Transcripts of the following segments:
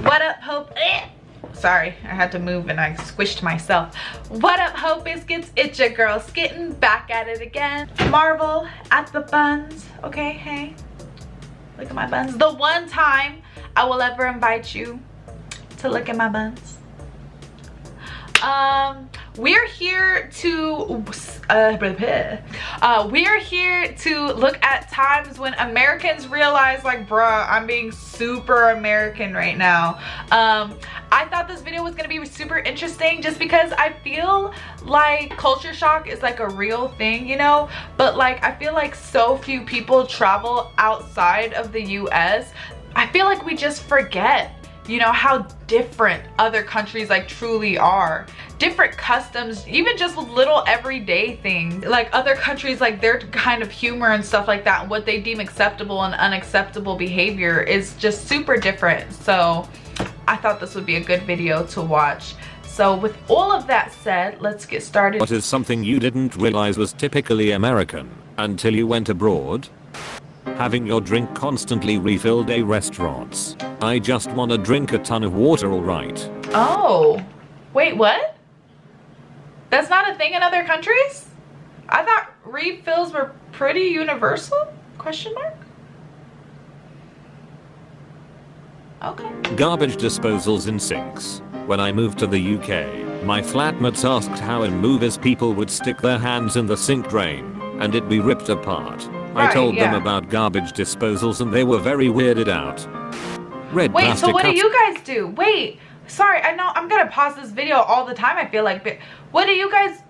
What up, Hope? Sorry, I had to move and I squished myself. What up, Hope Biscuits? It's your girl Skitten, back at it again. Marvel at the buns. Okay, hey, look at my buns. The one time I will ever invite you to look at my buns. We're here to look at times when Americans realize, like, bruh, I'm being super American right now. I thought this video was gonna be super interesting just because I feel like culture shock is like a real thing, you know, but like I feel like so few people travel outside of the US. I feel like we just forget, you know, how different other countries like truly are. Different customs, even just little everyday things. Like other countries, like their kind of humor and stuff like that, and what they deem acceptable and unacceptable behavior is just super different. So I thought this would be a good video to watch. So with all of that said, let's get started. What is something you didn't realize was typically American until you went abroad? Having your drink constantly refilled at restaurants. I just wanna drink a ton of water, alright. Oh, wait, what? That's not a thing in other countries? I thought refills were pretty universal? Question mark? Okay. Garbage disposals in sinks. When I moved to the UK, my flatmates asked how in movies people would stick their hands in the sink drain and it'd be ripped apart. I told them about garbage disposals and they were very weirded out. Wait, so what do you guys do? Wait, sorry, I know I'm gonna pause this video all the time, I feel like, but what do you guys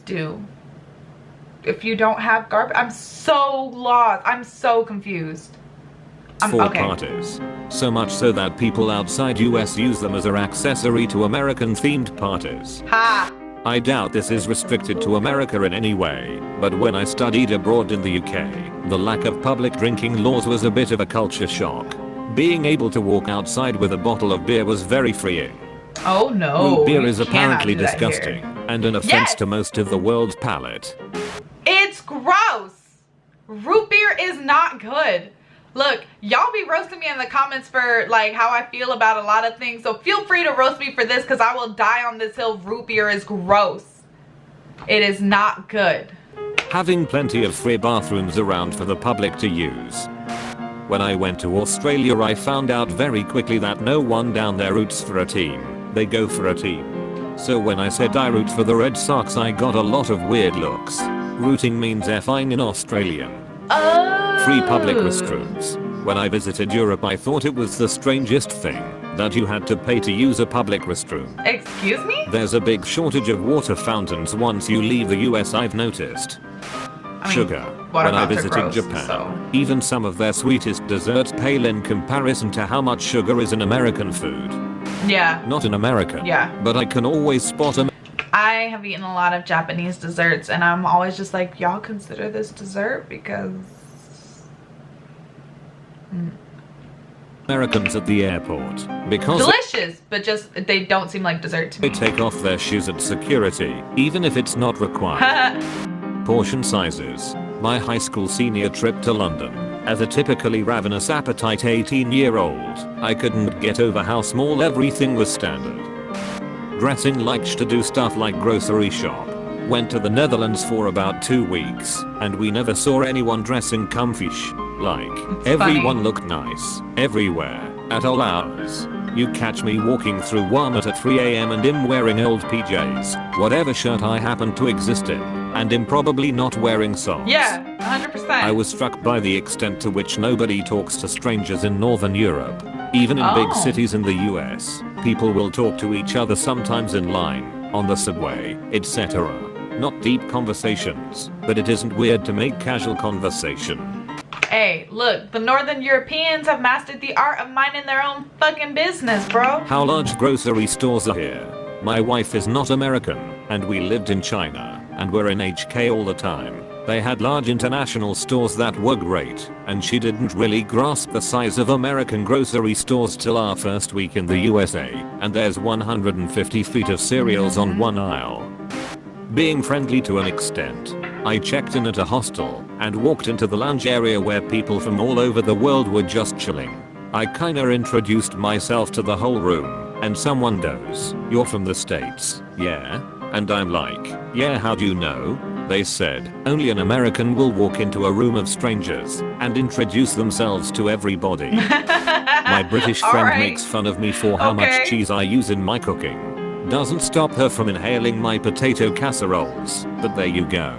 do if you don't have garbage? I'm so lost. I'm so confused. For parties. So much so that people outside US use them as an accessory to American themed parties. Ha! I doubt this is restricted to America in any way, but when I studied abroad in the UK, the lack of public drinking laws was a bit of a culture shock. Being able to walk outside with a bottle of beer was very freeing. Oh no. Root beer is apparently disgusting and an offense to most of the world's palate. It's gross. Root beer is not good. Look, y'all be roasting me in the comments for like how I feel about a lot of things, so feel free to roast me for this because I will die on this hill. Root beer is gross. It is not good. Having plenty of free bathrooms around for the public to use. When I went to Australia, I found out very quickly that no one down there roots for a team. They go for a team. So when I said I root for the Red Sox, I got a lot of weird looks. Rooting means effing in Australian. Free public restrooms. When I visited Europe, I thought it was the strangest thing that you had to pay to use a public restroom. Excuse me? There's a big shortage of water fountains once you leave the US, I've noticed. Sugar. When I visited Japan, even some of their sweetest desserts pale in comparison to how much sugar is in American food. Yeah. Not in American. Yeah. But I can always spot them. I have eaten a lot of Japanese desserts and I'm always just like, y'all consider this dessert? Because Americans at the airport because delicious, but just they don't seem like dessert to me. They take off their shoes at security, even if it's not required. Portion sizes. My high school senior trip to London. As a typically ravenous appetite 18-year-old, I couldn't get over how small everything was standard. Dressing like to do stuff like grocery shop. Went to the Netherlands for about 2 weeks, and we never saw anyone dressing comfy like. Everyone looked nice, everywhere, at all hours. You catch me walking through Walmart at 3 AM and I'm wearing old PJs, whatever shirt I happen to exist in, and I'm probably not wearing socks. Yeah, 100%. I was struck by the extent to which nobody talks to strangers in Northern Europe. Even in big cities in the US, people will talk to each other sometimes in line, on the subway, etc. Not deep conversations, but it isn't weird to make casual conversation. Hey, look, the Northern Europeans have mastered the art of minding their own fucking business, bro. How large grocery stores are here. My wife is not American, and we lived in China, and were in HK all the time. They had large international stores that were great, and she didn't really grasp the size of American grocery stores till our first week in the USA, and there's 150 feet of cereals on one aisle. Being friendly to an extent, I checked in at a hostel and walked into the lounge area where people from all over the world were just chilling. I kinda introduced myself to the whole room, and someone goes, "You're from the States, yeah?" And I'm like, "Yeah, how do you know?" They said, "Only an American will walk into a room of strangers and introduce themselves to everybody." My British friend makes fun of me for how much cheese I use in my cooking. Doesn't stop her from inhaling my potato casseroles, but there you go.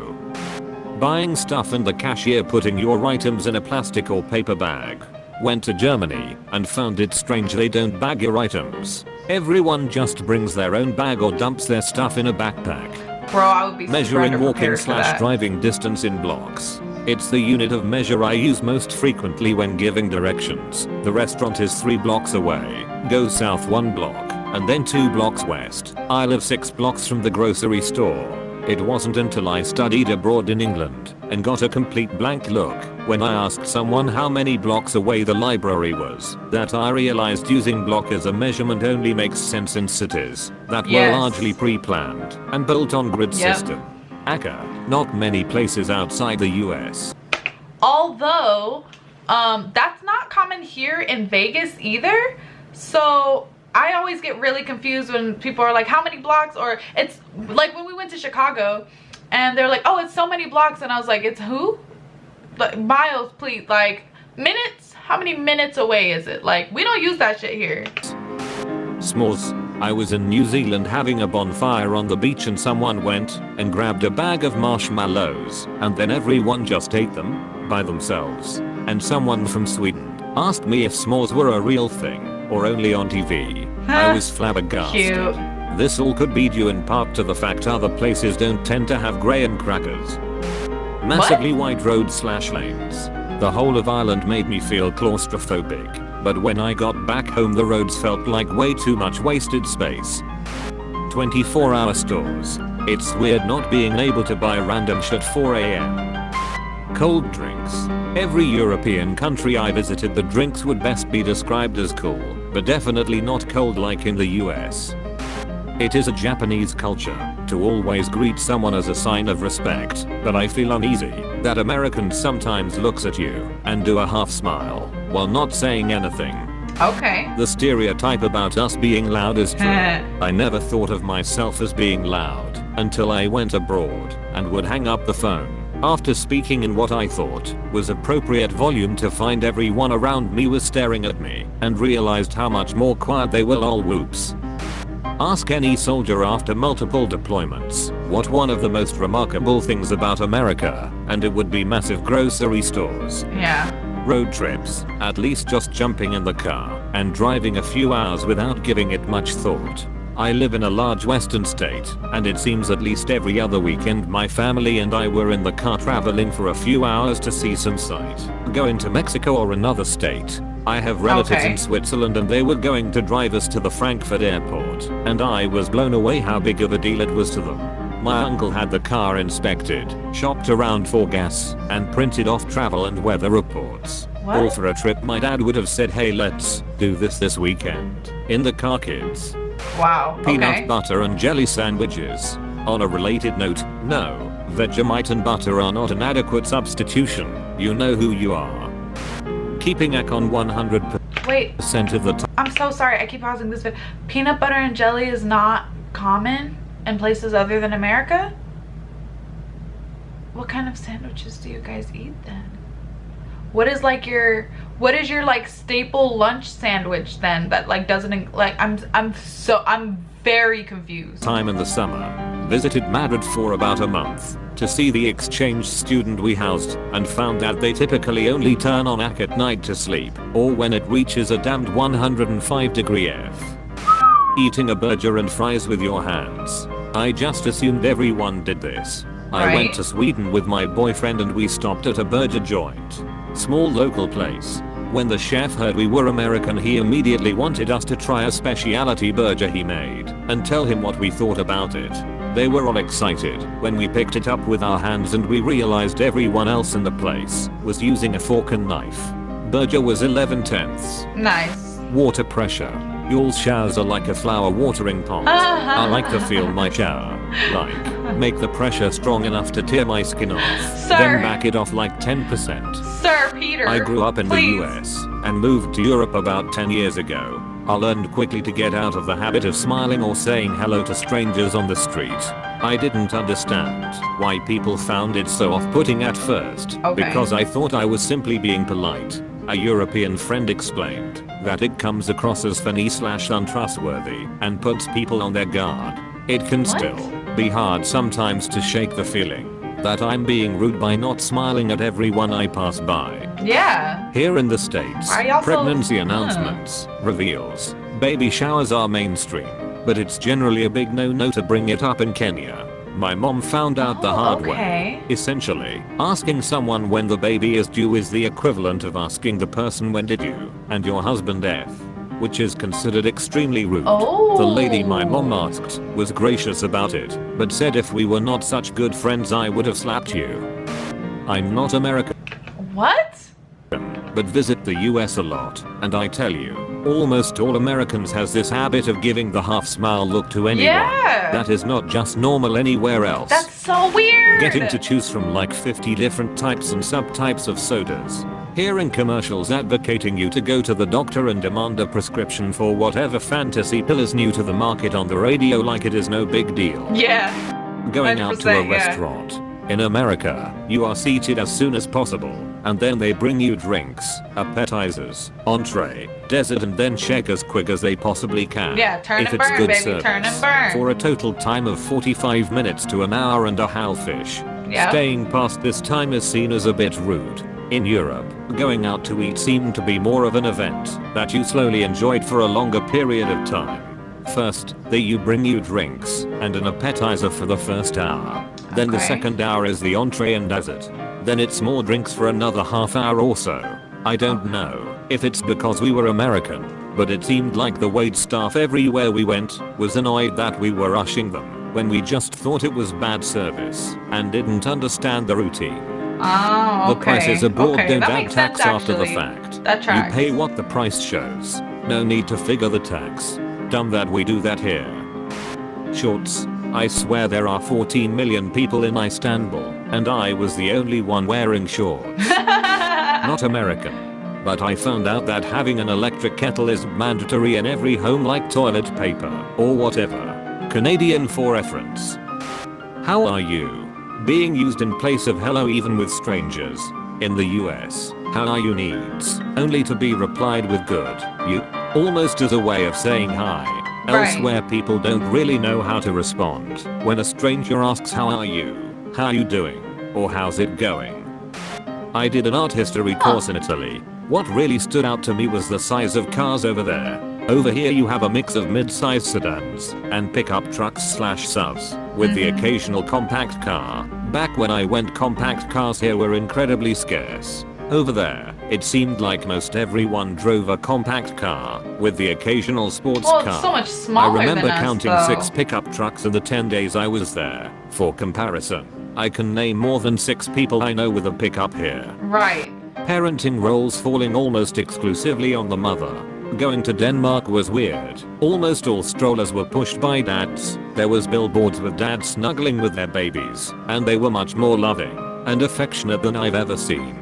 Buying stuff and the cashier putting your items in a plastic or paper bag. Went to Germany and found it strange they don't bag your items. Everyone just brings their own bag or dumps their stuff in a backpack. Bro, I would be measuring walking/driving distance in blocks. It's the unit of measure I use most frequently when giving directions. The restaurant is 3 blocks away. Go south 1 block and then 2 blocks west. I live 6 blocks from the grocery store. It wasn't until I studied abroad in England and got a complete blank look when I asked someone how many blocks away the library was that I realized using block as a measurement only makes sense in cities that were largely pre-planned and built on grid system. Aka, not many places outside the US. Although, that's not common here in Vegas either. So I always get really confused when people are like, how many blocks? Or it's like when we went to Chicago and they're like, oh, it's so many blocks. And I was like, it's who? Like, miles, please. Like, minutes? How many minutes away is it? Like, we don't use that shit here. S'mores. I was in New Zealand having a bonfire on the beach and someone went and grabbed a bag of marshmallows and then everyone just ate them by themselves. And someone from Sweden asked me if s'mores were a real thing or only on TV. I was flabbergasted. Cute. This all could be due in part to the fact other places don't tend to have graham crackers. Massively wide roads/lanes. The whole of Ireland made me feel claustrophobic, but when I got back home the roads felt like way too much wasted space. 24-hour stores. It's weird not being able to buy random shit 4 AM. Cold drinks. Every European country I visited the drinks would best be described as cool, but definitely not cold like in the US. It is a Japanese culture to always greet someone as a sign of respect, but I feel uneasy that Americans sometimes looks at you and do a half smile while not saying anything. Okay. The stereotype about us being loud is true. I never thought of myself as being loud until I went abroad and would hang up the phone after speaking in what I thought was appropriate volume to find everyone around me was staring at me and realized how much more quiet they were. All whoops. Ask any soldier after multiple deployments what one of the most remarkable things about America, and it would be massive grocery stores. Yeah. Road trips, at least just jumping in the car and driving a few hours without giving it much thought. I live in a large western state, and it seems at least every other weekend my family and I were in the car traveling for a few hours to see some sight. Going to Mexico or another state. I have relatives in Switzerland and they were going to drive us to the Frankfurt airport, and I was blown away how big of a deal it was to them. My uncle had the car inspected, shopped around for gas, and printed off travel and weather reports. What? All for a trip my dad would have said, hey, let's do this weekend. In the car, kids. Wow. Peanut butter and jelly sandwiches. On a related note, no, Vegemite and butter are not an adequate substitution. You know who you are. Keeping on 100% of the time. I'm so sorry. I keep pausing this video. Peanut butter and jelly is not common in places other than America? What kind of sandwiches do you guys eat then? What is your like staple lunch sandwich then that like doesn't like I'm very confused. Time in the summer. Visited Madrid for about a month to see the exchange student we housed and found that they typically only turn on AC at night to sleep or when it reaches a damned 105 F. Eating a burger and fries with your hands. I just assumed everyone did this. I went to Sweden with my boyfriend and we stopped at a burger joint. Small local place. When the chef heard we were American, he immediately wanted us to try a specialty burger he made and tell him what we thought about it. They were all excited when we picked it up with our hands and we realized everyone else in the place was using a fork and knife. Burger was 11/10. Nice. Water pressure. Y'all's showers are like a flower watering pot. I like to feel my shower like Make the pressure strong enough to tear my skin off. Sir. Then back it off like 10%. Sir Peter. I grew up in the US and moved to Europe about 10 years ago. I learned quickly to get out of the habit of smiling or saying hello to strangers on the street. I didn't understand why people found it so off-putting at first, because I thought I was simply being polite. A European friend explained that it comes across as funny/untrustworthy and puts people on their guard. It can still be hard sometimes to shake the feeling that I'm being rude by not smiling at everyone I pass by. Yeah. Here in the States, pregnancy announcements, reveals, baby showers are mainstream, but it's generally a big no-no to bring it up in Kenya. My mom found out the hard way. Essentially, asking someone when the baby is due is the equivalent of asking the person when did you and your husband F, which is considered extremely rude. The lady my mom asked was gracious about it, but said if we were not such good friends I would have slapped you. I'm not American. What? But visit the US a lot, and I tell you, almost all Americans has this habit of giving the half smile look to anyone. That is not just normal anywhere else. That's so weird. Getting to choose from like 50 different types and subtypes of sodas. Hearing commercials advocating you to go to the doctor and demand a prescription for whatever fantasy pill is new to the market on the radio like it is no big deal. Yeah. Going out to a restaurant. In America, you are seated as soon as possible, and then they bring you drinks, appetizers, entree, dessert, and then check as quick as they possibly can. Yeah, turn if and it's burn, good baby, service, turn and burn. For a total time of 45 minutes to an hour and a half-ish. Staying past this time is seen as a bit rude. In Europe, going out to eat seemed to be more of an event that you slowly enjoyed for a longer period of time. First, they bring you drinks and an appetizer for the first hour. Then the second hour is the entree and dessert. Then it's more drinks for another half hour or so. I don't know if it's because we were American, but it seemed like the wait staff everywhere we went was annoyed that we were rushing them when we just thought it was bad service and didn't understand the routine. The prices abroad don't add tax after the fact. You pay what the price shows. No need to figure the tax. Dumb that we do that here. Shorts. I swear there are 14 million people in Istanbul, and I was the only one wearing shorts. Not American. But I found out that having an electric kettle is mandatory in every home like toilet paper, or whatever. Canadian for reference. How are you? Being used in place of hello even with strangers. In the US, how are you needs only to be replied with good, you, almost as a way of saying hi. Elsewhere people don't really know how to respond when a stranger asks how are you doing, or how's it going. I did an art history course in Italy. What really stood out to me was the size of cars over there. Over here you have a mix of mid-sized sedans and pickup trucks/SUVs with the occasional compact car. Back when I went, compact cars here were incredibly scarce. Over there, it seemed like most everyone drove a compact car with the occasional sports car. It's so much smaller I remember than us, counting though. 6 pickup trucks in the 10 days I was there. For comparison, I can name more than 6 people I know with a pickup here. Right. Parenting roles falling almost exclusively on the mother. Going to Denmark was weird. Almost all strollers were pushed by dads. There was billboards with dads snuggling with their babies, and they were much more loving and affectionate than I've ever seen.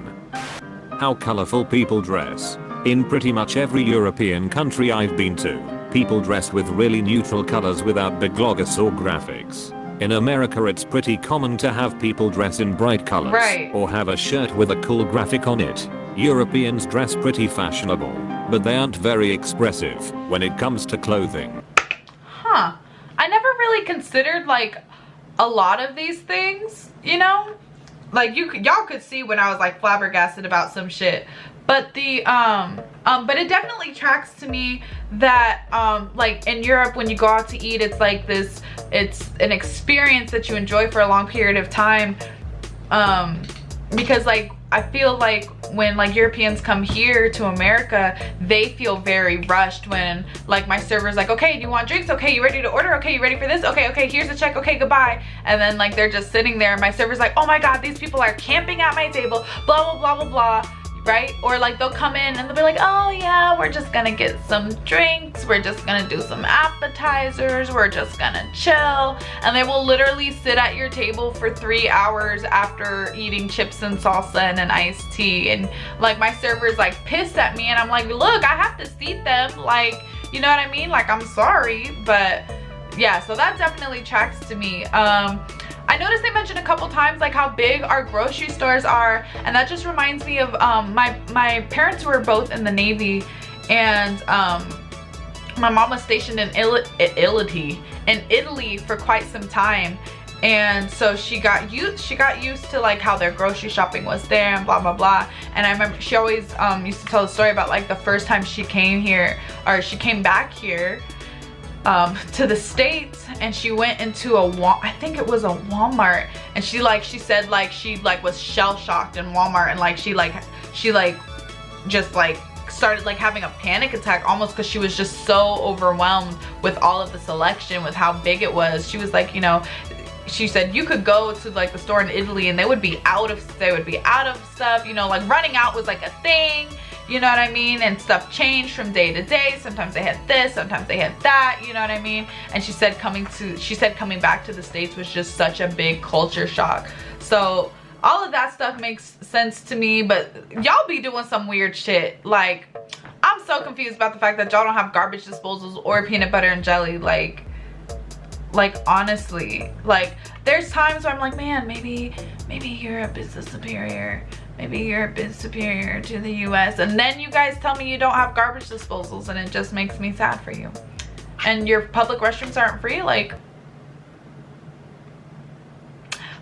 How colorful people dress. In pretty much every European country I've been to, people dress with really neutral colors without big logos or graphics. In America it's pretty common to have people dress in bright colors or have a shirt with a cool graphic on it. Europeans dress pretty fashionable, but they aren't very expressive when it comes to clothing. Huh. I never really considered like a lot of these things, you know? Like y'all could see when I was like flabbergasted about some shit. But but it definitely tracks to me that like in Europe when you go out to eat, it's like this, it's an experience that you enjoy for a long period of time. Because like I feel like when like Europeans come here to America, they feel very rushed when like my server's like, okay, do you want drinks? Okay, you ready to order? Okay, you ready for this? Okay, here's the check. Okay, goodbye. And then like they're just sitting there and my server's like, oh my God, these people are camping at my table, blah, blah, blah, blah, blah. right? Or like they'll come in and they'll be like, oh yeah, we're just gonna get some drinks, we're just gonna do some appetizers, we're just gonna chill. And they will literally sit at your table for 3 hours after eating chips and salsa and an iced tea. And like my server's like pissed at me and I'm like, look, I have to seat them, like, you know what I mean? Like, I'm sorry, but yeah, so that definitely tracks to me. I noticed they mentioned a couple times like how big our grocery stores are, and that just reminds me of my parents were both in the Navy, and my mom was stationed in Italy for quite some time, and so she got used to like how their grocery shopping was there and blah blah blah. And I remember she always used to tell the story about like the first time she came here, or she came back here to the States, and she went into I think it was a Walmart, and she said like she was shell shocked in Walmart, and like she just like started like having a panic attack almost, because she was just so overwhelmed with all of the selection, with how big it was. She was like, you know, she said you could go to like the store in Italy and they would be out of stuff, you know, like running out was like a thing. You know what I mean? And stuff changed from day to day. Sometimes they had this, sometimes they had that, you know what I mean? And she said coming back to the States was just such a big culture shock. So all of that stuff makes sense to me, but y'all be doing some weird shit. Like, I'm so confused about the fact that y'all don't have garbage disposals or peanut butter and jelly. Like honestly, like there's times where I'm like, man, maybe Europe is the superior. Maybe Europe is superior to the US, and then you guys tell me you don't have garbage disposals, and it just makes me sad for you. And your public restrooms aren't free, like.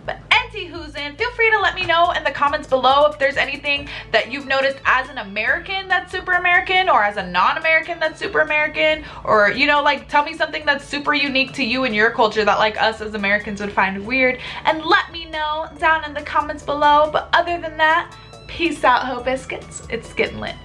But anti-whoozin', feel free to let me know in the comments below if there's anything that you've noticed as an American that's super American, or as a non-American that's super American, or, you know, like tell me something that's super unique to you and your culture that like us as Americans would find weird, and let me know down in the comments below. But other than that, peace out, Ho Biscuits. It's getting lit.